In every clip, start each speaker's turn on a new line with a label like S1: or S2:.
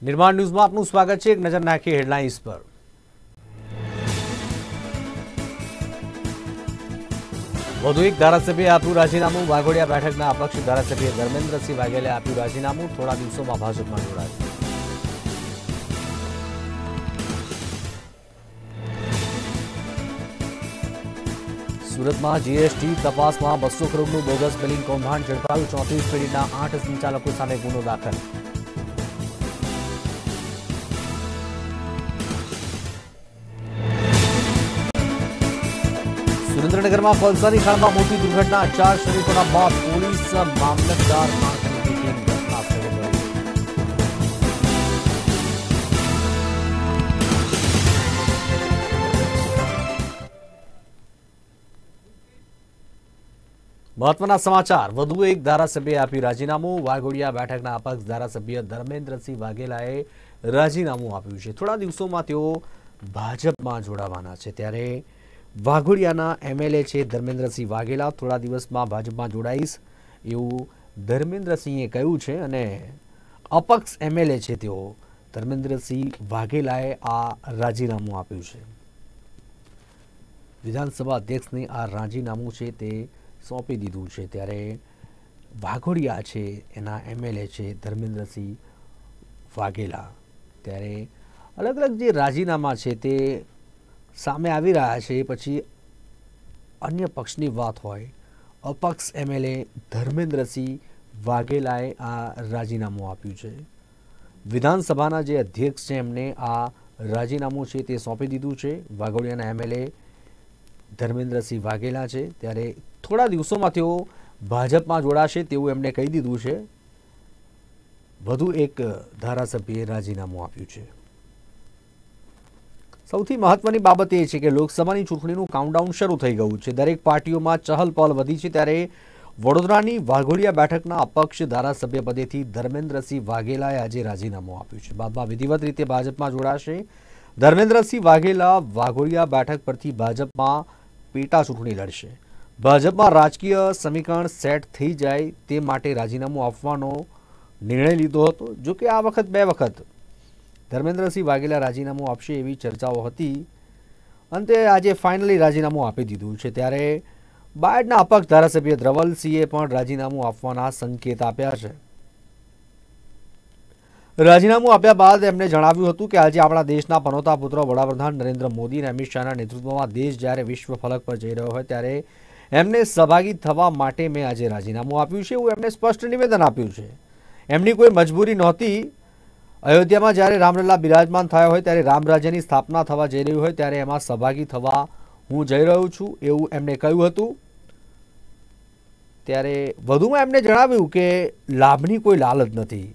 S1: निर्माण न्यूज में आपનું स्वागत है। एक नजर नाखीए हेडलाइंस पर। વધુ એક ધારાસભ્યએ આપ્યું રાજીનામું। વાઘોડિયા બેઠકના અપક્ષ ધારાસભ્ય ધર્મેન્દ્રસિંહ વાઘેલે આપ્યું રાજીનામું। થોડા દિવસોમાં ભાજપમાં જોડાશે। સુરતમાં જીએસટી તપાસમાં 200 કરોડનું બોગસ બિલિંગ કૌભાંડ ઝડપાયું। 34 પેઢીના 8 સંચાલકો સામે ગુનો દાખલ। સુરેન્દ્રનગરમાં કોલસાની ખાણમાં મોટી દુર્ઘટના। 4 શ્રમિકોના મોત। પોલીસ મામલતદાર માણસની ટીમ ઘટનાસ્થળે ગઈ। મહત્વના સમાચાર। વધુ એક ધારાસભ્યએ આપ્યું રાજીનામું। વાઘોડિયા બેઠકના અપક્ષ ધારાસભ્ય ધર્મેન્દ્રસિંહ વાઘેલાએ રાજીનામું આપ્યું છે। થોડા દિવસોમાં તેઓ ભાજપમાં જોડાવાના છે। ત્યારે વાઘોડિયાના એમએલએ છે ધર્મેન્દ્રસિંહ વાઘેલા થોડા દિવસમાં ભાજપમાં જોડાઈશ એવું ધર્મેન્દ્રસિંહે કહ્યું છે। અને અપક્ષ એમએલએ છે તેઓ ધર્મેન્દ્રસિંહ વાઘેલાએ આ રાજીનામું આપ્યું છે। વિધાનસભા અધ્યક્ષને આ રાજીનામું છે તે સોંપી દીધું છે। ત્યારે વાઘોડિયા છે એના એમએલએ છે ધર્મેન્દ્રસિંહ વાઘેલા। ત્યારે અલગ અલગ જે રાજીનામા છે તે સામે આવી રહ્યા છે। પછી અન્ય પક્ષની વાત હોય, અપક્ષ એમએલએ ધર્મેન્દ્રસિંહ વાઘેલાએ આ રાજીનામું આપ્યું છે। વિધાનસભાના જે અધ્યક્ષ છે એમને આ રાજીનામું છે તે સોંપી દીધું છે। વાઘોડિયાના એમએલએ ધર્મેન્દ્રસિંહ વાઘેલા છે। ત્યારે થોડા દિવસોમાં તેઓ ભાજપમાં જોડાશે તેવું એમણે કહી દીધું છે। વધુ એક ધારાસભ્યએ રાજીનામું આપ્યું છે। સૌથી મહત્વની બાબત એ છે કે લોકસભાની ચૂંટણીનું કાઉન્ટડાઉન શરૂ થઈ ગયું છે। દરેક પાર્ટીઓમાં ચહલપહલ વધી છે। ત્યારે વડોદરાની વાઘોડિયા બેઠકના અપક્ષ ધારાસભ્ય પદેથી ધર્મેન્દ્રસિંહ વાઘેલાએ આજે રાજીનામું આપ્યું છે। બાદમાં વિધિવત રીતે ભાજપમાં જોડાશે। ધર્મેન્દ્રસિંહ વાઘેલા વાઘોડિયા બેઠક પરથી ભાજપમાં પેટા ચૂંટણી લડશે। ભાજપમાં રાજકીય સમીકરણ સેટ થઈ જાય તે માટે રાજીનામું આપવાનો નિર્ણય લીધો હતો। જો કે આ વખત 2 વખત ધર્મેન્દ્રસિંહ વાઘેલા રાજીનામું આપશે એવી ચર્ચાઓ હતી। અંતે આજે ફાઇનલી રાજીનામું આપી દીધું છે। ત્યારે બાયડના અપક્ષ ધારાસભ્ય ધ્રવલસિંહે પણ રાજીનામું આપવાના સંકેત આપ્યા છે। રાજીનામું આપ્યા બાદ એમણે જણાવ્યું હતું કે આજે આપણા દેશના પનોતા પુત્ર વડાપ્રધાન નરેન્દ્ર મોદી અને અમિત શાહના નેતૃત્વમાં દેશ જ્યારે વિશ્વ ફલક પર જઈ રહ્યો હોય ત્યારે એમને સહભાગી થવા માટે મેં આજે રાજીનામું આપ્યું છે એવું એમણે સ્પષ્ટ નિવેદન આપ્યું છે। એમની કોઈ મજબૂરી નહોતી। અયોધ્યામાં જ્યારે રામલલ્લા બિરાજમાન થયા હોય ત્યારે રામ રાજ્યની સ્થાપના થવા જઈ રહી હોય ત્યારે એમાં સહભાગી થવા હું જઈ રહ્યો છું એવું એમણે કહ્યું હતું। ત્યારે વધુમાં એમણે જણાવ્યું કે લાભની કોઈ લાલચ નથી।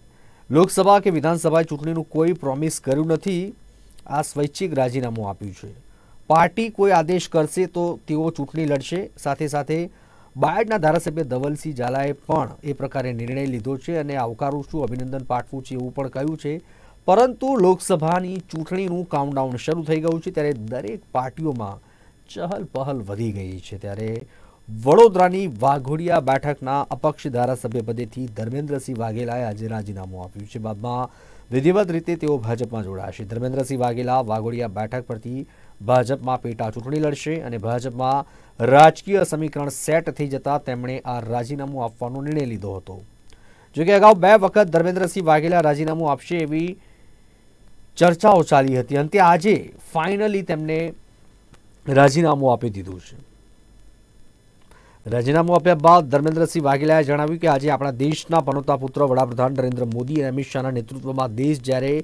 S1: લોકસભા કે વિધાનસભા ચૂંટણીનું કોઈ પ્રોમિસ કર્યું નથી। આ સ્વૈચ્છિક રાજીનામું આપ્યું છે। પાર્ટી કોઈ આદેશ કરશે તો તેઓ ચૂંટણી લડશે। સાથે સાથે બાયડના ધારાસભ્ય ધવલસિંહ ઝાલાએ પણ એ પ્રકારે નિર્ણય લીધો છે અને આવકારું છું, અભિનંદન પાઠવું છું એવું પણ કહ્યું છે। પરંતુ લોકસભાની ચૂંટણીનું કાઉન્ટડાઉન શરૂ થઈ ગયું છે ત્યારે દરેક પાર્ટીઓમાં ચહલપહલ વધી ગઈ છે। ત્યારે વડોદરાની વાઘોડિયા બેઠકના અપક્ષ ધારાસભ્ય પદેથી ધર્મેન્દ્રસિંહ વાઘેલાએ આજે રાજીનામું આપ્યું છે। બાદમાં વિધિવત રીતે તેઓ ભાજપમાં જોડાશે। ધર્મેન્દ્રસિંહ વાઘેલા વાઘોડિયા બેઠક પરથી ભાજપમાં પેટા ચૂંટણી લડશે અને ભાજપમાં રાજકીય સમીકરણ સેટ થઈ જતા તેમણે આ રાજીનામું આપવાનો નિર્ણય લીધો હતો। જો કે અગાઉ 2 વખત ધર્મેન્દ્રસિંહ વાઘેલા રાજીનામું આપશે એવી ચર્ચાઓ ચાલી હતી। અંતે આજે ફાઇનલી તેમને રાજીનામું આપી દીધું છે। રાજીનામું આપ્યા બાદ ધર્મેન્દ્રસિંહ વાઘેલાએ જણાવ્યું કે આજે આપણા દેશના પનોતા પુત્ર વડાપ્રધાન નરેન્દ્ર મોદી અને અમિત શાહના નેતૃત્વમાં દેશ જ્યારે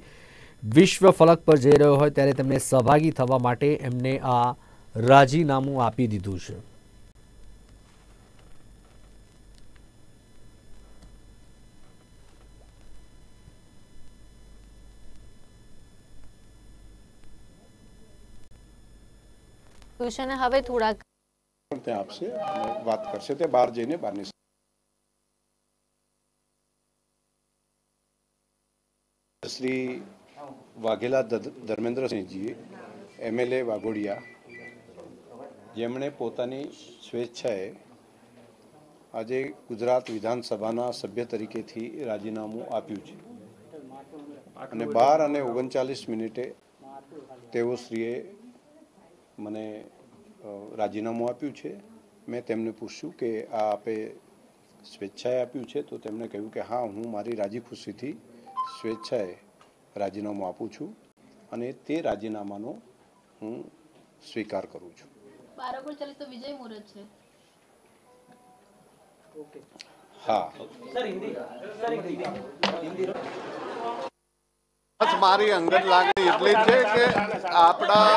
S1: વિશ્વ ફલક પર જઈ રહ્યો હોય ત્યારે તેમને સહભાગી થવા માટે એમને આ રાજીનામું આપી દીધું છે।
S2: હવે થોડા
S3: આપશે વાત કરશે તે બહાર જઈને બહારની શ્રી વાઘેલા ધર્મેન્દ્રસિંહજી એમએલએ વાઘોડિયા જેમણે પોતાની સ્વેચ્છાએ આજે ગુજરાત વિધાનસભાના સભ્ય તરીકેથી રાજીનામું આપ્યું છે। અને 12:39 તેઓશ્રીએ મને રાજીનામું આપ્યું છે. મેં તેમને પૂછ્યું કે આ આપે સ્વેચ્છાએ આપ્યું છે, તો તેમણે કહ્યું કે હા, હું મારી રાજી ખુશીથી સ્વેચ્છાએ રાજીનામું આપું છું અને તે રાજીનામાનો હું સ્વીકાર કરું છું.
S2: વિજય મુહૂર્ત છે.
S3: હા,
S4: બસ મારી અંગત લાગણી એટલી જ છે કે આપણા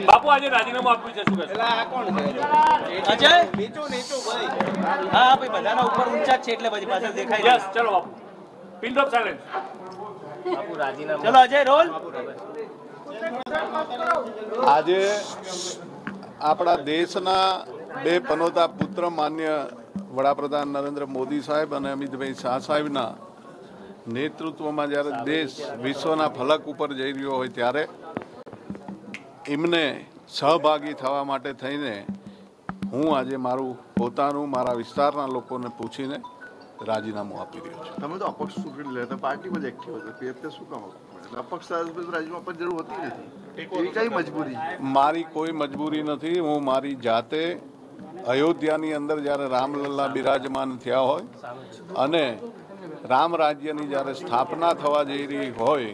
S5: બાપુ આજે રાજીનામું આપ્યું છે, શું કહેશો?
S6: અજય નીચું ભાઈ. હા ભાઈ, બધાના ઉપર ઊંચા છે એટલે પછી પાછળ દેખાય.
S5: યસ, ચલો બાપુ, પિન ડ્રોપ સાયલેન્સ.
S6: બાપુ રાજીનામું. ચલો અજય રોલ.
S4: આજે આપણા દેશના બે પનોતા પુત્ર માન્ય વડાપ્રધાન નરેન્દ્ર મોદી સાહેબ અને અમિતભાઈ શાહ સાહેબના નેતૃત્વમાં જ્યારે દેશ વિશ્વના ફલક ઉપર જઈ રહ્યો હોય ત્યારે એમને સહભાગી થવા માટે થઈને હું આજે મારું પોતાનું મારા વિસ્તારના લોકોને પૂછીને રાજીનામું આપી રહ્યો છું.
S7: તમે તો અપક્ષ ચૂંટણી લેતા પાર્ટીમાં જ એક્ટિવ હતા, પીએફને શું કામ અપક્ષ રાજ્યમાં પણ જરૂર હોતી નથી? એવી કઈ મજબૂરી?
S4: મારી કોઈ મજબૂરી નથી. હું મારી જાતે અયોધ્યાની અંદર જ્યારે રામલલ્લા બિરાજમાન થયા હોય અને રામ રાજ્યની જ્યારે સ્થાપના થવા જઈ રહી હોય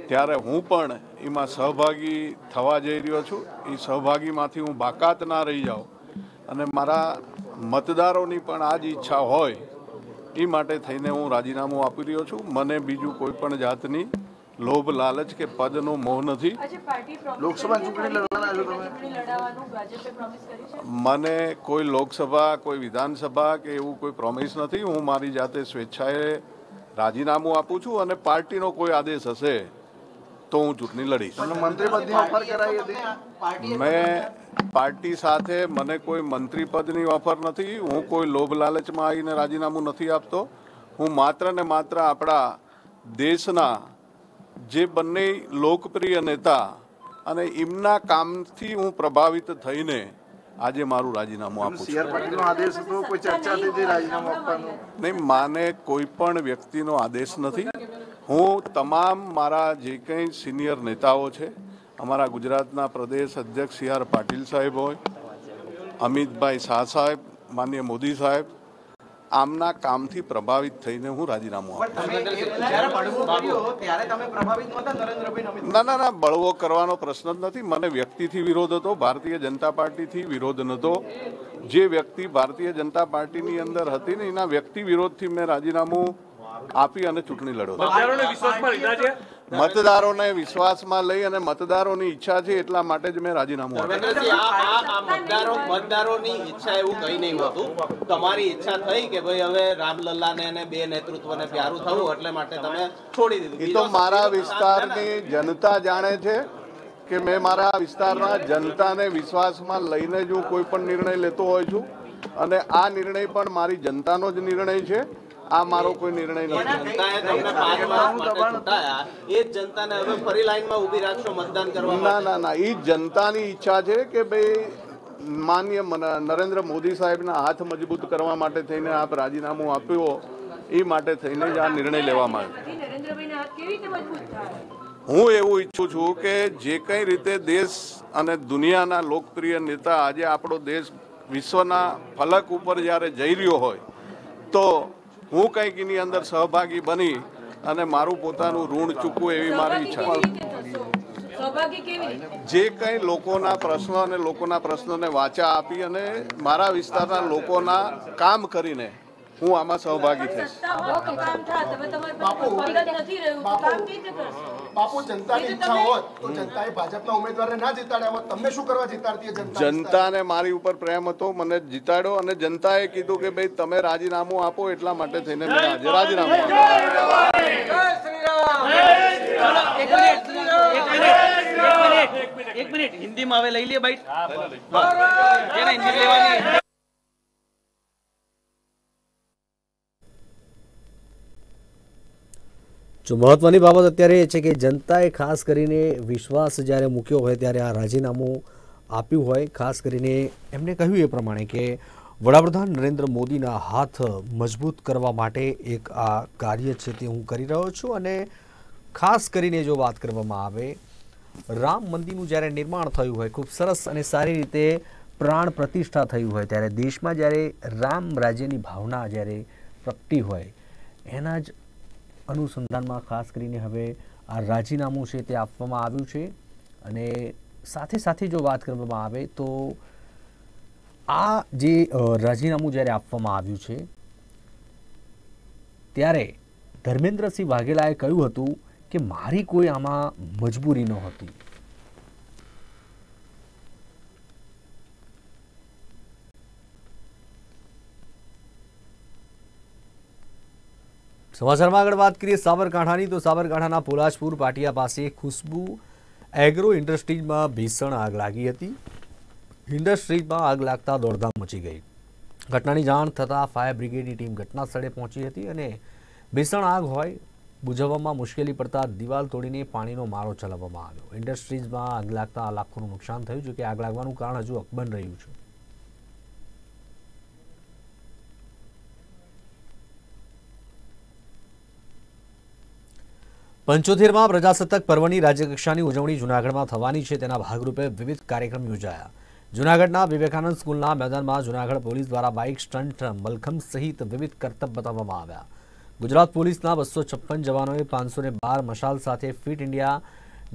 S4: ત્યારે હું પણ એમાં સહભાગી થવા જઈ રહ્યો છું. એ સહભાગીમાંથી હું બાકાત ના રહી જાઉં અને મારા મતદારોની પણ આ જ ઈચ્છા હોય એ માટે થઈને હું રાજીનામું આપી રહ્યો છું. મને બીજું કોઈ પણ જાતની લોભ લાલચ કે પદનો મોહ નથી.
S7: લોકસભા ચૂંટણી લડવાના છો તમે?
S4: મને કોઈ લોકસભા, કોઈ વિધાનસભા કે એવું કોઈ પ્રોમિસ નથી. હું મારી જાતે સ્વેચ્છાએ રાજીનામું આપું છું અને પાર્ટીનો કોઈ આદેશ હશે તો હું ચૂંટણી લડીશ.
S7: મંત્રી પદની ઓફર કરાઈ હતી?
S4: મેં પાર્ટી સાથે મને કોઈ મંત્રી પદની ઓફર નથી. હું કોઈ લોભ લાલચમાં આવીને રાજીનામું નથી આપતો. હું માત્ર ને માત્ર આપણા દેશના જે બંને લોકપ્રિય નેતા અને એમના કામથી હું પ્રભાવિત થઈને આજે મારું રાજીનામું આપું છું.
S7: સીઆર પાટીલનો આદેશ હતો, કોઈ ચર્ચા થઈ હતી રાજીનામું આપવાનું?
S4: નહીં, માને કોઈ પણ વ્યક્તિનો આદેશ નથી. હું તમામ મારા જે કંઈ સિનિયર નેતાઓ છે, અમારા ગુજરાતના પ્રદેશ અધ્યક્ષ સી આર પાટીલ સાહેબ હોય, અમિતભાઈ શાહ સાહેબ, માનનીય મોદી સાહેબ, આમના કામથી પ્રભાવિત થઈને હું રાજીનામું આપું. ના, બળવો કરવાનો પ્રશ્ન જ નથી. મને વ્યક્તિથી વિરોધ હતો, ભારતીય જનતા પાર્ટીથી વિરોધ નહોતો. જે વ્યક્તિ ભારતીય જનતા પાર્ટીની અંદર હતી ને એના વ્યક્તિ વિરોધથી મેં રાજીનામું આપી અને ચૂંટણી લડો. મતદારોને વિશ્વાસમાં લઈ અને મતદારોની ઈચ્છા છે એટલા માટે જ મેં રાજીનામું આપ્યું.
S6: મતદારોની ઈચ્છા એવું કઈ નહીં હોતું. તમારી ઈચ્છા થઈ કે ભાઈ હવે રામલલ્લાને અને બે નેતૃત્વને પ્યારું થવું એટલે માટે તમે છોડી દીધું.
S4: એ તો મારા વિસ્તારની જનતા જાણે છે કે મેં મારા વિસ્તારના જનતાને વિશ્વાસમાં લઈને જ હું કોઈ પણ નિર્ણય લેતો હોય છું અને આ નિર્ણય પણ મારી જનતાનો જ નિર્ણય છે. આ મારો કોઈ નિર્ણય નથી. ના, એ જનતાની ઈચ્છા છે કે ભાઈ માનનીય નરેન્દ્ર મોદી સાહેબના હાથ મજબૂત કરવા માટે થઈને આપ રાજીનામું આપ્યો એ માટે થઈને જ આ નિર્ણય લેવામાં આવ્યો. હું એવું ઈચ્છું છું કે જે કઈ રીતે દેશ અને દુનિયાના લોકપ્રિય નેતા આજે આપણો દેશ વિશ્વના ફલક ઉપર જ્યારે જઈ રહ્યો હોય તો હું કંઈક એની અંદર સહભાગી બની અને મારું પોતાનું ઋણ ચૂકવું એવી મારી ઈચ્છા. જે કંઈ લોકોના પ્રશ્નો અને લોકોના પ્રશ્નોને વાચા આપી અને મારા વિસ્તારના લોકોના કામ કરીને હું આમાં સહભાગી થઈશ.
S7: બાપુ, જનતાની ઈચ્છા હોત તો જનતાએ ભાજપના ઉમેદવારને ના જીતાડ્યા હોત, તમને શું કરવા જીતાડતી જનતા?
S4: જનતાને મારી ઉપર પ્રેમ હતો, મને જીતાડ્યો અને જનતાએ કીધું કે ભાઈ તમે રાજીનામું આપો એટલા માટે થઈને મેં આજે રાજીનામું આપ્યું.
S6: એક મિનિટ હિન્દીમાં હવે લઈ લે બાઈટ.
S1: જો મહત્વની બાબત અત્યારે એ છે કે જનતાએ ખાસ કરીને વિશ્વાસ જ્યારે મૂક્યો હોય ત્યારે આ રાજીનામું આપ્યું હોય, ખાસ કરીને એમણે કહ્યું એ પ્રમાણે કે વડાપ્રધાન નરેન્દ્ર મોદીના હાથ મજબૂત કરવા માટે એક આ કાર્ય છે તે હું કરી રહ્યો છું। અને ખાસ કરીને જો વાત કરવામાં આવે, રામ મંદિરનું જ્યારે નિર્માણ થયું હોય, ખૂબ સરસ અને સારી રીતે પ્રાણ પ્રતિષ્ઠા થયું હોય, ત્યારે દેશમાં જ્યારે રામ રાજ્યની ભાવના જ્યારે પ્રગટી હોય, એના જ અનુસંધાનમાં ખાસ કરીને હવે આ રાજીનામું છે તે આપવામાં આવ્યું છે। અને સાથે સાથે જો વાત કરવામાં આવે તો આ જે રાજીનામું જ્યારે આપવામાં આવ્યું છે ત્યારે ધર્મેન્દ્રસિંહ વાઘેલાએ કહ્યું હતું કે મારી કોઈ આમાં મજબૂરી નહોતી। સમાચારમાં આગળ વાત કરીએ સાબરકાંઠાની, તો સાબરકાંઠાના પોલાજપુર પાટિયા પાસે ખુશ્બુ એગ્રો ઇન્ડસ્ટ્રીઝમાં ભીષણ આગ લાગી હતી। ઇન્ડસ્ટ્રીઝમાં આગ લાગતા દોડધામ મચી ગઈ। ઘટનાની જાણ થતાં ફાયર બ્રિગેડની ટીમ ઘટના સ્થળે પહોંચી હતી અને ભીષણ આગ હોય બુઝાવવામાં મુશ્કેલી પડતા દિવાલ તોડીને પાણીનો મારો ચલાવવામાં આવ્યો। ઇન્ડસ્ટ્રીઝમાં આગ લાગતા લાખોનું નુકસાન થયું, જોકે આગ લાગવાનું કારણ હજુ અકબંધ રહ્યું છે। પંચોતેરમાં પ્રજાસત્તાક પર્વની રાજ્યકક્ષાની ઉજવણી જૂનાગઢમાં થવાની છે, તેના ભાગરૂપે વિવિધ કાર્યક્રમ યોજાયા। જૂનાગઢના વિવેકાનંદ સ્કૂલના મેદાનમાં જૂનાગઢ પોલીસ દ્વારા બાઇક સ્ટન્ટ, મલખમ સહિત વિવિધ કરતબ બતાવવામાં આવ્યા। ગુજરાત પોલીસના 256 જવાનોએ 512 મશાલ સાથે ફિટ ઇન્ડિયા,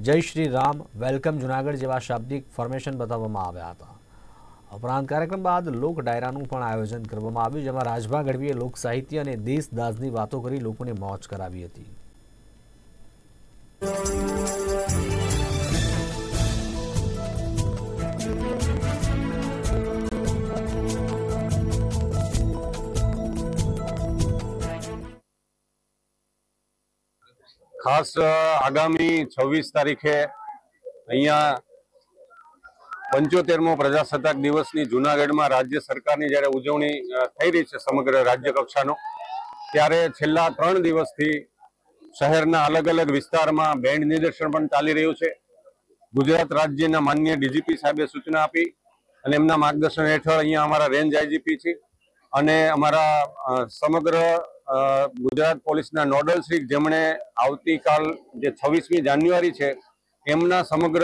S1: જય શ્રી રામ, વેલકમ જૂનાગઢ જેવા શાબ્દિક ફોર્મેશન બતાવવામાં આવ્યા હતા। ઉપરાંત કાર્યક્રમ બાદ લોક ડાયરાનું પણ આયોજન કરવામાં આવ્યું, જેમાં રાજભા ગઢવીએ લોક સાહિત્ય અને દેશ દાઝની વાતો કરી લોકોને મોજ કરાવી હતી।
S8: ખાસ આગામી 26 તારીખે અહીંયા 75મો પ્રજાસત્તાક દિવસની જૂનાગઢમાં રાજ્ય સરકારની જ્યારે ઉજવણી થઈ રહી છે સમગ્ર રાજ્ય કક્ષાનો, ત્યારે છેલ્લા 3 દિવસથી શહેરના અલગ અલગ વિસ્તારમાં બેન્ડ નિદર્શન પણ ચાલી રહ્યું છે। ગુજરાત રાજ્યના માનનીય ડીજીપી સાહેબે સૂચના આપી અને એમના માર્ગદર્શન હેઠળ અહીંયા અમારા રેન્જ આઈજીપી છે અને અમારા સમગ્ર ગુજરાત પોલીસના નોડલ શ્રી, જેમણે આવતીકાલ જે 26મી જાન્યુઆરી છે એમના સમગ્ર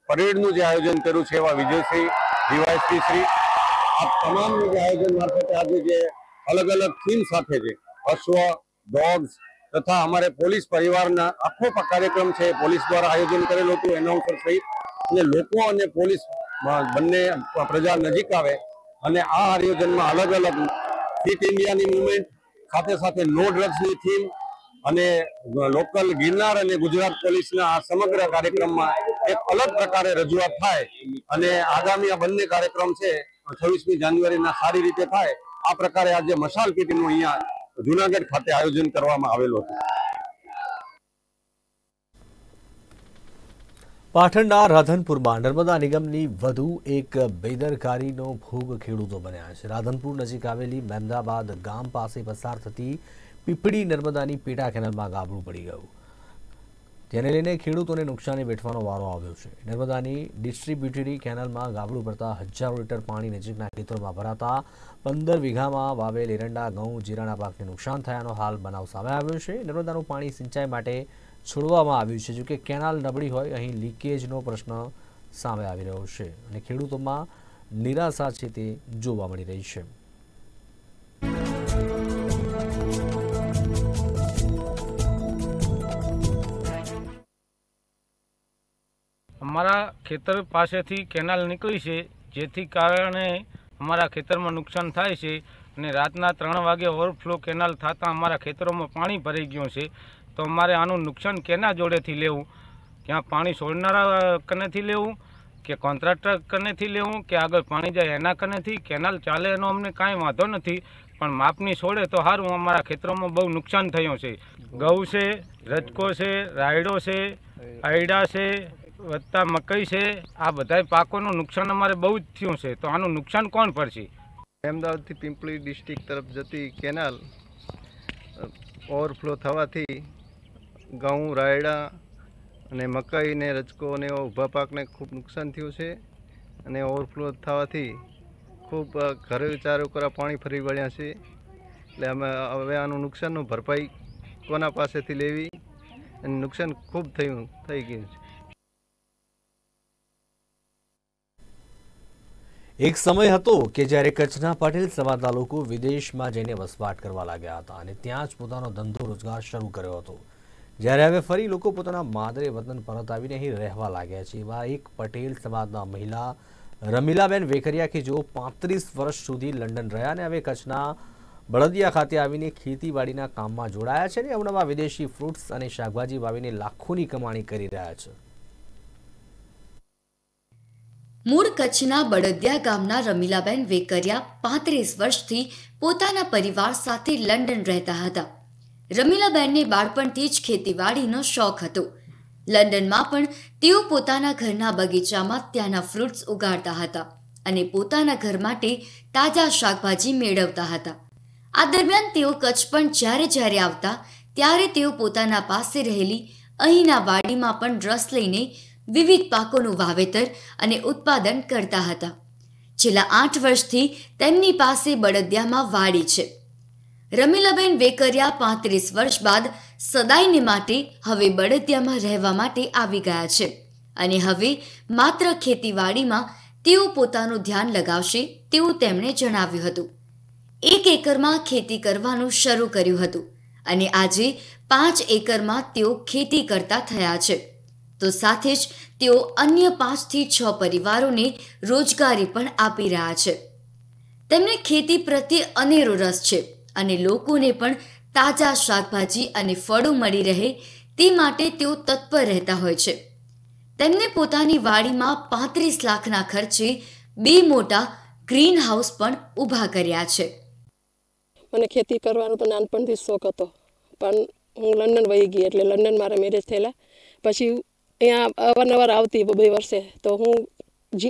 S8: પરેડનું જે આયોજન કર્યું છે એવા વિજયશ્રી, ડીવાયએસપી શ્રી, આ તમામનું જે આયોજન મારફતે આજે જે અલગ અલગ થીમ સાથે છે, અશ્વ, ડોગ્સ તથા અમારે પોલીસ પરિવારના આખો કાર્યક્રમ છે પોલીસ દ્વારા આયોજન કરેલું હતું, એનાઉન્સર સહિત, અને લોકો અને પોલીસ બંને પ્રજા નજીક આવે અને આ આયોજનમાં અલગ અલગ ફિટ ઇન્ડિયાની મુવમેન્ટ સાથે સાથે નો ડ્રગ્સની થીમ અને લોકલ ગિરનાર અને ગુજરાત પોલીસના આ સમગ્ર કાર્યક્રમમાં એક અલગ પ્રકારે રજૂઆત થાય અને આગામી આ બંને કાર્યક્રમ છે 26મી જાન્યુઆરીના સારી રીતે થાય, આ પ્રકારે આજે મશાલ પીટીનું અહીંયા જૂનાગઢ ખાતે આયોજન કરવામાં આવેલું હતું।
S1: પાટણના રાધનપુરમાં નર્મદા નિગમની વધુ એક બેદરકારીનો ભોગ ખેડૂતો બન્યા છે। રાધનપુર નજીક આવેલી મહેમદાબાદ ગામ પાસે પસાર થતી પીપળી નર્મદાની પેટા કેનાલમાં ગાબડું પડી ગયું, જેને લઈને ખેડૂતોને નુકસાની વેઠવાનો વારો આવ્યો છે। નર્મદાની ડિસ્ટ્રીબ્યુટરી કેનાલમાં ગાબડું પડતા હજારો લીટર પાણી નજીકના ખેતરોમાં ભરાતા 15 વીઘામાં વાવેલ એરંડા, ઘઉં, જીરાના પાકને નુકસાન થયાનો હાલ બનાવ સામે આવ્યો છે। નર્મદાનું પાણી સિંચાઈ માટે છોડવામાં આવ્યું છે, જોકે કેનાલ નબળી હોય અહીં લીકેજનો પ્રશ્ન સામે આવી રહ્યો છે અને ખેડૂતોમાં નિરાશા છે તે જોવા મળી રહી છે।
S9: અમારા ખેતર પાસેથી કેનાલ નીકળી છે, જેથી કારણે અમારા ખેતરમાં નુકસાન થાય છે અને રાતના 3 વાગે ઓવરફ્લો કેનાલ થતાં અમારા ખેતરોમાં પાણી ભરાઈ ગયું છે। તો અમારે આનું નુકસાન કેના જોડેથી લેવું, ક્યાં પાણી છોડનારા કનેથી લેવું કે કોન્ટ્રાક્ટર કનેથી લેવું કે આગળ પાણી જાય એના કનેથી? કેનાલ ચાલે એનો અમને કાંઈ વાંધો નથી, પણ માપની છોડે તો સારું। અમારા ખેતરોમાં બહુ નુકસાન થયું છે। ઘઉં છે, રજકો છે, રાયડો છે, આયડા છે, વત્તા મકઈ છે, આ બધા પાકોનું નુકસાન અમારે બહુ જ થયું છે। તો આનું નુકસાન કોણ ભરશે?
S10: અમદાવાદથી પિંપળી ડિસ્ટ્રિક્ટ તરફ જતી કેનાલ ઓવરફ્લો થવાથી ઘઉં, રાયડા અને મકાઈ ને રજકો અને ઊભા પાકને ખૂબ નુકસાન થયું છે અને ઓવરફ્લો થવાથી ખૂબ ઘરે વિચારો કરવા પાણી ફરી વળ્યા છે. એટલે અમે હવે આનું નુકસાનનું ભરપાઈ કોના પાસેથી લેવી અને નુકસાન ખૂબ થઈ ગયું છે.
S1: એક સમય હતો કે જ્યારે કચ્છના પટેલ સમાજના લોકો વિદેશમાં જઈને વસવાટ કરવા લાગ્યા હતા અને ત્યાં જ પોતાનો ધંધો રોજગાર શરૂ કર્યો હતો. જ્યારે હવે ફરી લોકો પોતાના માદરે વતન પરત આવીને અહીં રહેવા લાગ્યા છે. એવા એક પટેલ સમાજના મહિલા રમીલાબેન વેકરિયા કે જેઓ 35 વર્ષ સુધી લંડન રહ્યા અને હવે કચ્છના બળદિયા ખાતે આવીને ખેતીવાડીના કામમાં જોડાયા છે અને અવનવા વિદેશી ફ્રૂટ્સ અને શાકભાજી વાવીને લાખોની કમાણી કરી રહ્યા છે.
S11: મૂળ કચ્છના બળદિયા ગામના રમીલાબેન વેકરિયા 35 વર્ષથી પોતાના પરિવાર સાથે લંડન રહેતા હતા. રમીલાબેનને બાળપણથી જ ખેતીવાડીનો શોખ હતો. લંડનમાં પણ તેઓ પોતાના ઘરના બગીચામાં ત્યાંના ફ્રૂટ્સ ઉગાડતા હતા અને પોતાના ઘર માટે તાજા શાકભાજી મેળવતા હતા. આ દરમિયાન તેઓ કચ્છ પણ જ્યારે આવતા ત્યારે તેઓ પોતાના પાસે રહેલી અહીંના વાડીમાં પણ રસ લઈને વિવિધ પાકોનું વાવેતર અને ઉત્પાદન કરતા હતા. છેલ્લા 8 વર્ષથી તેમની પાસે બળદિયામાં વાડી છે. રમીલાબેન વેકરિયા 35 વર્ષ બાદ સદાયને માટે હવે બળદિયામાં રહેવા માટે આવી ગયા છે અને હવે માત્ર ખેતીવાડીમાં તેઓ પોતાનું ધ્યાન લગાવશે તેવું તેમણે જણાવ્યું હતું. 1 એકરમાં ખેતી કરવાનું શરૂ કર્યું હતું અને આજે 5 એકરમાં તેઓ ખેતી કરતા થયા છે. તો સાથે જ તેઓ અન્ય 5 થી 6 પરિવારોને રોજગારી પણ આપી રહ્યા છે. તેમને ખેતી પ્રત્યે અનેરો રસ છે અને લોકોને પણ તાજા શાકભાજી અને ફળો મળી રહે તે માટે તેઓ તત્પર રહેતા હોય છે. તેમને પોતાની વાડીમાં 35 લાખના ખર્ચે 2 મોટા ગ્રીન હાઉસ પણ ઊભા કર્યા છે.
S12: મને ખેતી કરવાનો તો નાનપણથી શોખ હતો, પણ હું લંડન વહી ગઈ એટલે લંડન મારા મેરેજ થયેલા. પછી અહીંયા અવારનવાર આવતી 2 વર્ષે તો હું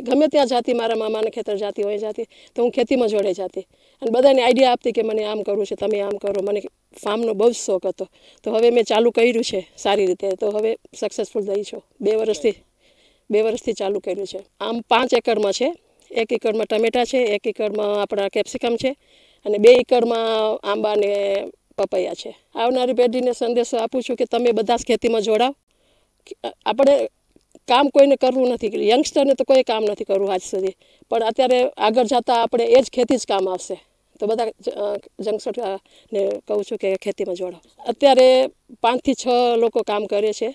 S12: ગમે ત્યાં જાતી, મારા મામાના ખેતર જાતી હોય જાતી તો હું ખેતીમાં જોડે જાતી અને બધાને આઈડિયા આપતી કે મને આમ કરવું છે, તમે આમ કરો. મને ફાર્મનો બહુ જ શોખ હતો તો હવે મેં ચાલુ કર્યું છે સારી રીતે. તો હવે સક્સેસફુલ થઈ છું. 2 વર્ષથી ચાલુ કર્યું છે. આમ 5 એકરમાં છે. 1 એકરમાં ટમેટા છે, 1 એકરમાં આપણા કેપ્સિકમ છે અને 2 એકરમાં આંબા ને પપૈયા છે. આવનારી પેઢીને સંદેશો આપું છું કે તમે બધા જ ખેતીમાં જોડાવ. આપણે કામ કોઈને કરવું નથી, યંગસ્ટરને તો કોઈ કામ નથી કરવું આજ સુધી, પણ અત્યારે આગળ જતાં આપણે એ જ ખેતી જ કામ આવશે. તો બધા યંગસ્ટરને કહું છું કે ખેતીમાં જોડાવ. અત્યારે 5 થી 6 લોકો કામ કરે છે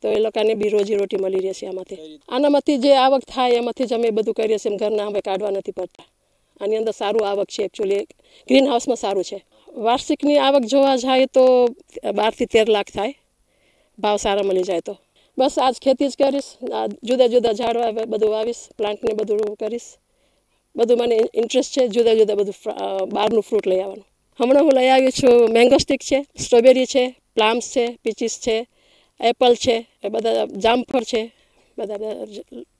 S12: તો એ લોકોને બી રોજીરોટી મળી રહેશે આમાંથી. આનામાંથી જે આવક થાય એમાંથી જ અમે બધું કરીએ છીએ. ઘરના હવે કાઢવા નથી પડતા. આની અંદર સારું આવક છે. એકચ્યુઅલી ગ્રીન હાઉસમાં સારું છે. વાર્ષિકની આવક જોવા જાય તો 12 થી 13 લાખ થાય, ભાવ સારા મળી જાય તો. બસ આજ ખેતી જ કરીશ, જુદા જુદા ઝાડવા બધું વાવીશ, પ્લાન્ટને બધું કરીશ. બધું મને ઇન્ટરેસ્ટ છે, જુદા જુદા બધું બહારનું ફ્રૂટ લઈ આવવાનું. હમણાં હું લઈ આવી છું મેંગો સ્ટિક છે, સ્ટ્રોબેરી છે, પ્લામ્સ છે, પીચીસ છે, એપલ છે, એ બધા જામફળ છે, બધા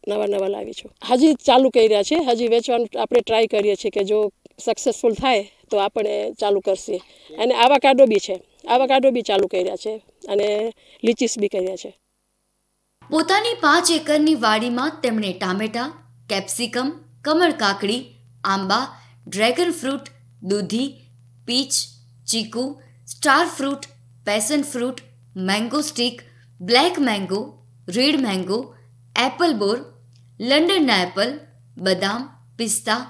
S12: નવા લાવી છું. હજી ચાલુ કર્યા છે, હજી વેચવાનું આપણે ટ્રાય કરીએ છીએ કે જો સક્સેસફુલ થાય તો આપણે ચાલુ કરશે. અને આવાકાડો બી છે, આવાકાડો બી ચાલુ કર્યા છે અને લીચીસ બી કર્યા છે.
S11: પોતાની 5 એકરની વાડીમાં તેમણે ટામેટા, કેપ્સિકમ, કમળ કાકડી, આંબા, ડ્રેગન ફ્રૂટ, દૂધી, પીચ, ચીકુ, star fruit, passion fruit, mango stick, black mango, red mango, apple બોર, લંડનના એપલ, બદામ, પિસ્તા,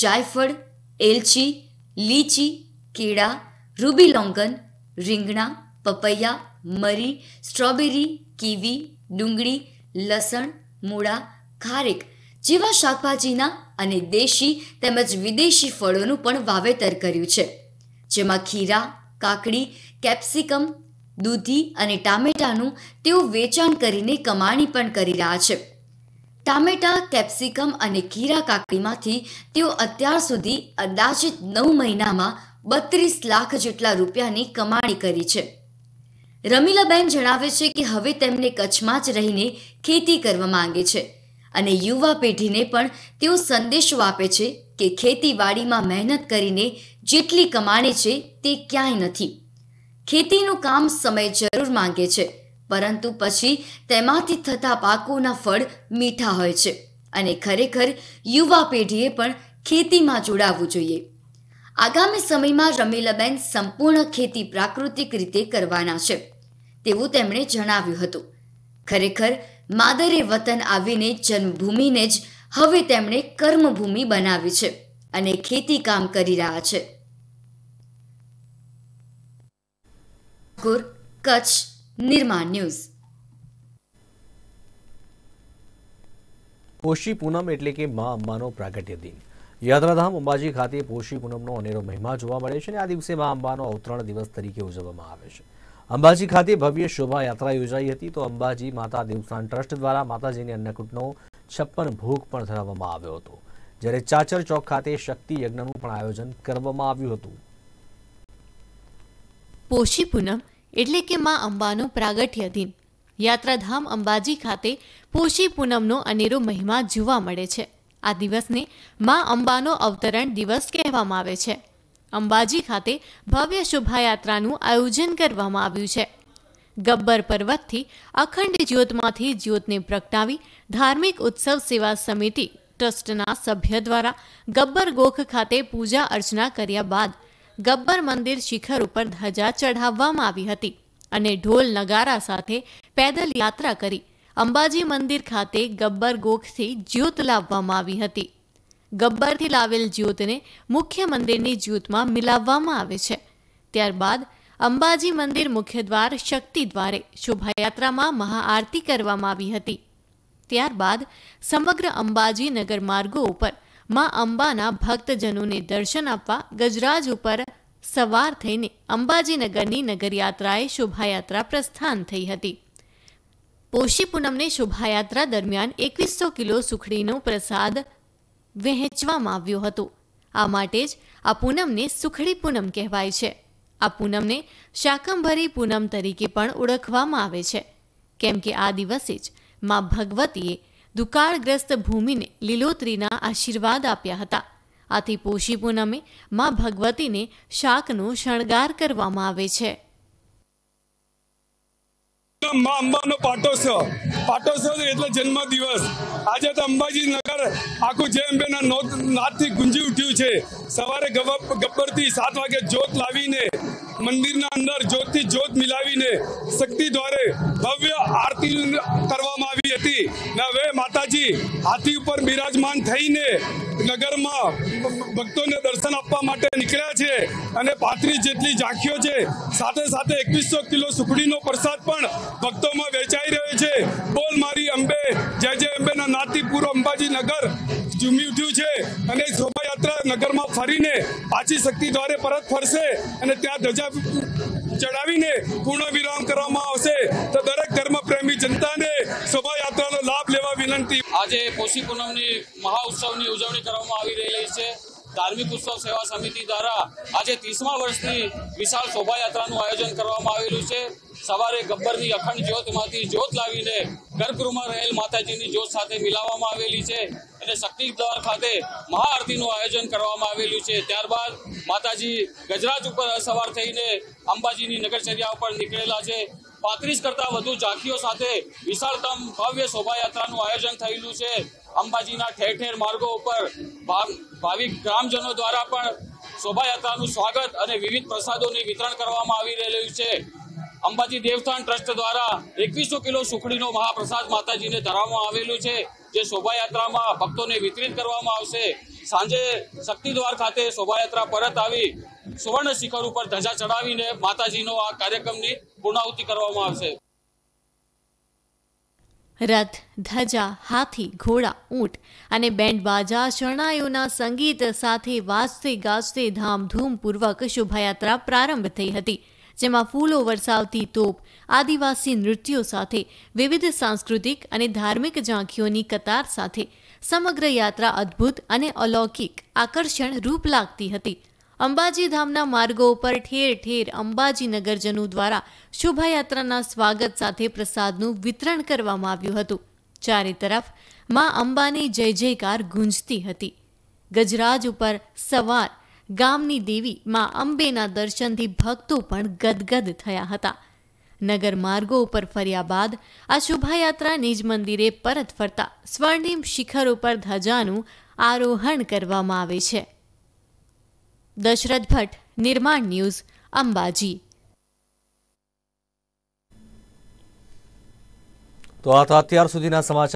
S11: જાયફળ, એલચી, લીચી, કેળા, રૂબી લોંગન, રીંગણા, પપૈયા, મરી, સ્ટ્રોબેરી, કીવી, ડુંગળી, લસણ, મૂળા, ખારેક જેવા શાકભાજીના અને દેશી તેમજ વિદેશી ફળોનું પણ વાવેતર કર્યું છે, જેમાં ખીરા, કાકડી, કેપ્સિકમ, દૂધી અને ટામેટાનું તેઓ વેચાણ કરીને કમાણી પણ કરી રહ્યા છે. ટામેટા, કેપ્સિકમ અને ખીરા કાકડીમાંથી તેઓ અત્યાર સુધી અંદાજિત 9 મહિનામાં 32 લાખ જેટલા રૂપિયાની કમાણી કરી છે. રમીલાબેન જણાવે છે કે હવે તેમને કચ્છમાં જ રહીને ખેતી કરવા માંગે છે અને યુવા પેઢીને પણ તેઓ સંદેશો આપે છે કે ખેતીવાડીમાં મહેનત કરીને જેટલી કમાણી છે તે ક્યાંય નથી. ખેતીનું કામ સમય જરૂર માંગે છે, પરંતુ પછી તેમાંથી થતા પાકોના ફળ મીઠા હોય છે અને ખરેખર યુવા પેઢીએ પણ ખેતીમાં જોડાવવું જોઈએ. આગામી સમયમાં રમીલાબેન સંપૂર્ણ ખેતી પ્રાકૃતિક રીતે કરવાના છે તેવું તેમણે જણાવ્યું હતું. ખરેખર માદરે વતન આવીને જન્મભૂમિને જ હવે તેમણે કર્મભૂમિ બનાવી છે અને ખેતી કામ કરી રહ્યા છે. કચ્છ નિર્માણ ન્યૂઝ.
S1: પોષી પૂનમ એટલે કે મા અંબાનો પ્રાગટ્ય દિન. યાત્રાધામ અંબાજી ખાતે પોષી પૂનમનો અનેરો મહિમા જોવા મળે છે અને આ દિવસે મા અંબાનો અવતરણ દિવસ તરીકે ઉજવવામાં આવે છે. અંબાજી ખાતે ભવ્ય શોભાયાત્રા યોજાઈ હતી તો અંબાજી માતા દેવસ્થાન ટ્રસ્ટ દ્વારા માતાજીની અન્નકૂટનો 56 ભોગ પણ ધરાવવામાં આવ્યો હતો. જ્યારે ચાચર ચોક ખાતે શક્તિ યજ્ઞનું પણ આયોજન કરવામાં આવ્યું હતું.
S13: પોષી પૂનમ એટલે કે મા અંબાનો પ્રાગટ્ય દિન. યાત્રાધામ અંબાજી ખાતે પોષી પૂનમનો અનેરો મહિમા જોવા મળે છે. આ દિવસને મા અંબાનો અવતરણ દિવસ કહેવામાં આવે છે. અંબાજી ખાતે ભવ્ય શોભાયાત્રાનું આયોજન કરવામાં આવ્યું છે. ગબ્બર પર્વતથી અખંડ જ્યોતમાંથી જ્યોતને પ્રગટાવી ધાર્મિક ઉત્સવ સેવા સમિતિ ટ્રસ્ટના સભ્ય દ્વારા ગબ્બર ગોખ ખાતે પૂજા અર્ચના કર્યા બાદ ગબ્બર મંદિર શિખર ઉપર ધજા ચઢાવવામાં આવી હતી અને ઢોલ નગારા સાથે પેદલ યાત્રા કરી અંબાજી મંદિર ખાતે ગબ્બર ગોખથી જ્યોત લાવવામાં આવી હતી. ગબ્બરથી લાવેલ જ્યોતને મુખ્ય મંદિરની જ્યોતમાં મિલાવવામાં આવે છે. ત્યારબાદ અંબાજી મંદિર મુખ્ય દ્વાર શક્તિ દ્વારે શોભાયાત્રામાં મહાઆરતી કરવામાં આવી હતી. ત્યારબાદ સમગ્ર અંબાજી નગર માર્ગો ઉપર મા અંબાના ભક્તજનોને દર્શન આપવા ગજરાજ ઉપર સવાર થઈને અંબાજી નગરની નગરયાત્રાએ શોભાયાત્રા પ્રસ્થાન થઈ હતી. પોષી પૂનમને શોભાયાત્રા દરમિયાન 2100 કિલો સુખડીનો પ્રસાદ વહેંચવામાં આવ્યો હતો. આ માટે જ આ પૂનમને સુખડી પૂનમ કહેવાય છે. આ પૂનમને શાકંભરી પૂનમ તરીકે પણ ઓળખવામાં આવે છે, કેમ કે આ દિવસે જ મા ભગવતીએ દુકાળગ્રસ્ત ભૂમિને લીલોતરીના આશીર્વાદ આપ્યા હતા. આથી પોષી પૂનમે મા ભગવતીને શાકનો શણગાર કરવામાં આવે છે.
S14: મા અંબાનો પાટોત્સવ એટલે જન્મ દિવસ. આજે તો અંબાજી નગર આખું જય અંબેના નાદથી ગુંજી ઉઠ્યું છે. સવારે ગબ્બરથી 7 વાગે જ્યોત લાવીને મંદિરના અંદર જ્યોતથી જ્યોત મિલાવીને શક્તિ દ્વારે ભવ્ય આરતી કરવામાં આવી હતી. હવે માતાજી હાથી ઉપર બિરાજમાન થઈને નગરમાં ભક્તોને દર્શન આપવા માટે નીકળ્યા છે અને 35 જેટલી ઝાંખીઓ છે. સાથે સાથે 2100 કિલો સુખડીનો પ્રસાદ પણ ભક્તોમાં વેચાઈ રહ્યો છે. બોલ મારી અંબે, જય જય અંબેના નાદથી પૂરો અંબાજી નગર ઝૂમી ઉઠ્યું છે અને શોભાયાત્રા નગરમાં ફરીને પાછી શક્તિ દ્વારે પરત ફરશે અને ત્યાં ધજા ચડાવીને પૂર્ણ વિરામ કરવામાં આવશે. તો દરેક ધર્મ પ્રેમી જનતાને શોભાયાત્રાનો લાભ લેવા વિનંતી.
S15: આજે પોષી પૂનમની મહાઉત્સવની ઉજવણી કરવામાં આવી રહી છે. ધાર્મિક ઉત્સવ સેવા સમિતિ દ્વારા આજે 30મા વર્ષની વિશાળ શોભાયાત્રાનું આયોજન કરવામાં આવેલું છે. સવારે ગબ્બરની અખંડ જ્યોતમાંથી જ્યોત લાવીને ગર્ભગૃહમાં રહેલ માતાજીની જ્યોત સાથે મિલાવવામાં આવેલી છે અને શક્તિ દ્વાર ખાતે મહાઆરતીનું આયોજન કરવામાં આવેલું છે. ત્યારબાદ માતાજી ગજરાજ ઉપર સવાર થઈને અંબાજીની નગરચર્યા ઉપર નીકળેલા છે. 35 કરતાં વધુ ઝાંખીઓ સાથે વિશાળતમ ભવ્ય શોભાયાત્રાનું આયોજન થયેલું છે. અંબાજીના ઠેર ઠેર માર્ગો ઉપર ભાવિક ગ્રામજનો દ્વારા પણ શોભાયાત્રાનું સ્વાગત અને વિવિધ પ્રસાદોની વિતરણ કરવામાં આવી રહેલું છે. અંબાજી દેવસ્થાન ટ્રસ્ટ દ્વારા 2100 કિલો સુખડીનો મહાપ્રસાદ માતાજીને ધરાવવામાં આવેલું છે, જે શોભાયાત્રામાં ભક્તોને વિતરિત કરવામાં આવશે. સાંજે શક્તિ દ્વાર ખાતે શોભાયાત્રા પરત આવી સુવર્ણ શિખર ઉપર ધજા ચડાવીને માતાજીનો આ કાર્યક્રમની પૂર્ણાહુતિ કરવામાં આવશે.
S13: રથ, ધજા, હાથી, ઘોડા, ઊંટ અને બેન્ડ બાજા શરણાઈઓના સંગીત સાથે વાજતે ગાજતે ધામધૂમપૂર્વક શોભાયાત્રા પ્રારંભ થઈ હતી, જેમાં ફૂલો વરસાવતી તોપ, આદિવાસી નૃત્યો સાથે વિવિધ સાંસ્કૃતિક અને ધાર્મિક ઝાંખીઓની કતાર સાથે સમગ્ર યાત્રા અદ્ભુત અને અલૌકિક આકર્ષણ રૂપ લાગતી હતી. અંબાજી ધામના માર્ગો ઉપર ઠેર ઠેર અંબાજી નગરજનો દ્વારા શોભાયાત્રાના સ્વાગત સાથે પ્રસાદનું વિતરણ કરવામાં આવ્યું હતું. ચારે તરફ મા અંબાની જય જયકાર ગુંજતી હતી. ગજરાજ ઉપર સવાર ગામની દેવી મા અંબેના દર્શનથી ભક્તો પણ ગદગદ થયા હતા. નગર માર્ગો ઉપર ફર્યા બાદ આ શોભાયાત્રા નિજ મંદિરે પરત ફરતા સ્વર્ણિમ શિખર ઉપર ધજાનું આરોહણ કરવામાં આવે છે. દશરથ ભટ્ટ, નિર્માણ ન્યૂઝ, અંબાજી.
S1: તો આ તો અત્યાર સુધીના સમાચાર.